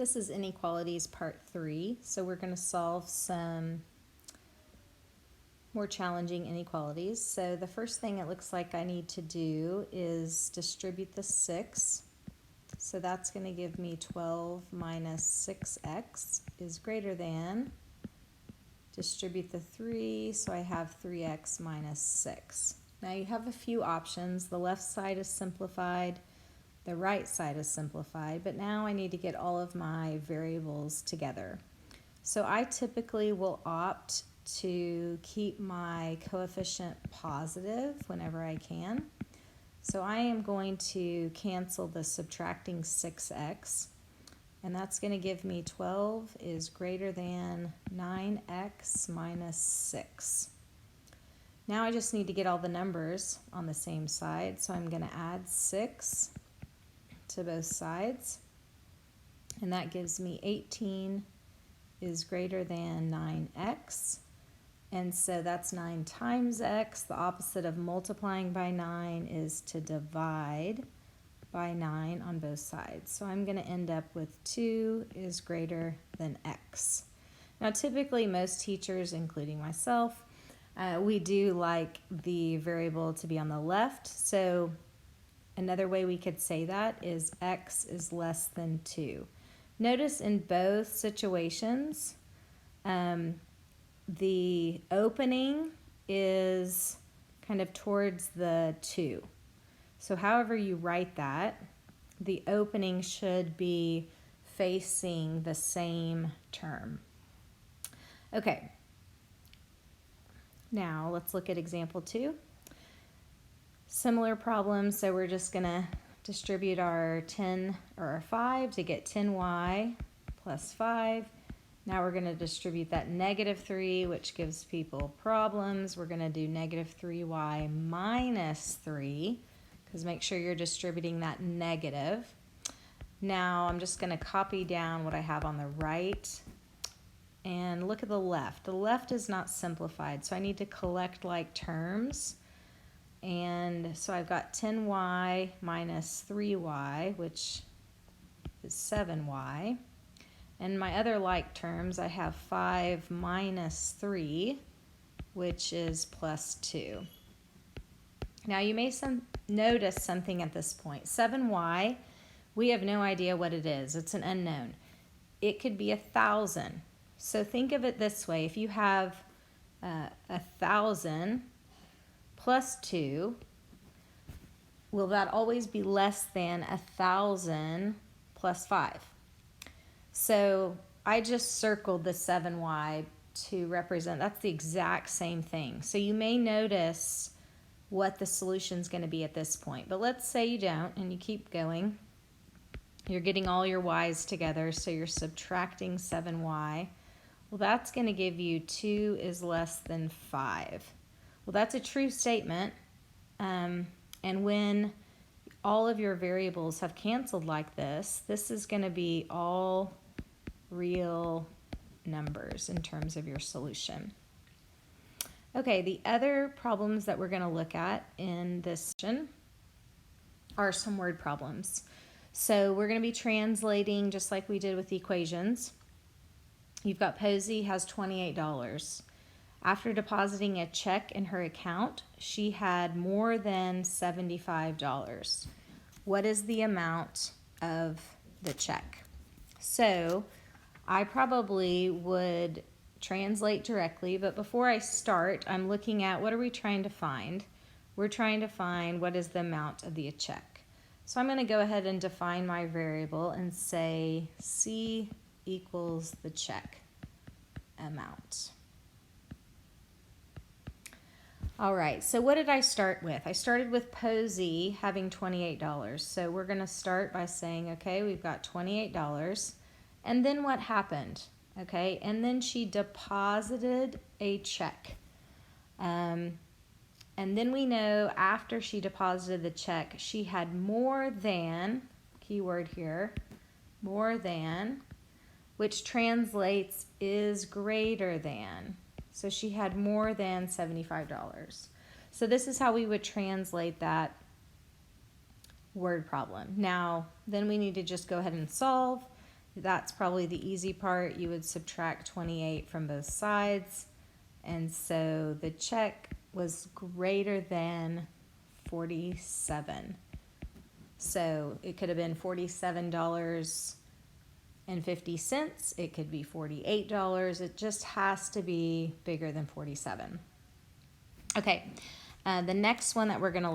This is Inequalities Part 3, so we're going to solve some more challenging inequalities. So the first thing it looks like I need to do is distribute the 6. So that's going to give me 12 minus 6x is greater than, distribute the 3, so I have 3x minus 6. Now you have a few options. The left side is simplified. The right side is simplified, but now I need to get all of my variables together. So I typically will opt to keep my coefficient positive whenever I can. So I am going to cancel the subtracting 6x, and that's going to give me 12 is greater than 9x minus 6. Now I just need to get all the numbers on the same side, so I'm going to add 6 to both sides, and that gives me 18 is greater than 9x, and so that's 9 times x. The opposite of multiplying by 9 is to divide by 9 on both sides. So I'm going to end up with 2 is greater than x. Now typically most teachers, including myself, we do like the variable to be on the left, so another way we could say that is x is less than 2. Notice in both situations, the opening is kind of towards the 2. So however you write that, the opening should be facing the same term. Okay, now let's look at example 2. Similar problem, so we're just going to distribute our 10 or our 5 to get 10y plus 5. Now we're going to distribute that negative 3, which gives people problems. We're going to do negative 3y minus 3, because make sure you're distributing that negative. Now I'm just going to copy down what I have on the right and look at the left. The left is not simplified, so I need to collect like terms. And so I've got 10y minus 3y, which is 7y. And my other like terms, I have 5 minus 3, which is plus 2. Now you may notice something at this point. 7y, we have no idea what it is. It's an unknown. It could be 1,000. So think of it this way. If you have 1,000 plus 2, will that always be less than 1,000 plus 5? So I just circled the 7y to represent, that's the exact same thing. So you may notice what the solution is going to be at this point. But let's say you don't and you keep going. You're getting all your y's together, so you're subtracting 7y. Well, that's going to give you 2 is less than 5. Well, that's a true statement, and when all of your variables have canceled like this, this is going to be all real numbers in terms of your solution. Okay, the other problems that we're going to look at in this session are some word problems. So we're going to be translating just like we did with the equations. You've got Posey has $28. After depositing a check in her account, she had more than $75. What is the amount of the check? So I probably would translate directly, but before I start, I'm looking at what are we trying to find? We're trying to find what is the amount of the check. So I'm going to go ahead and define my variable and say C equals the check amount. All right, so what did I start with? I started with Posey having $28. So we're going to start by saying, okay, we've got $28. And then what happened? Okay, and then she deposited a check. And then we know after she deposited the check, she had more than, keyword here, more than, which translates is greater than. So she had more than $75. So this is how we would translate that word problem. Now, then we need to just go ahead and solve. That's probably the easy part. You would subtract 28 from both sides. And so the check was greater than 47. So it could have been $47.50. It could be $48. It just has to be bigger than 47. Okay, the next one that we're going to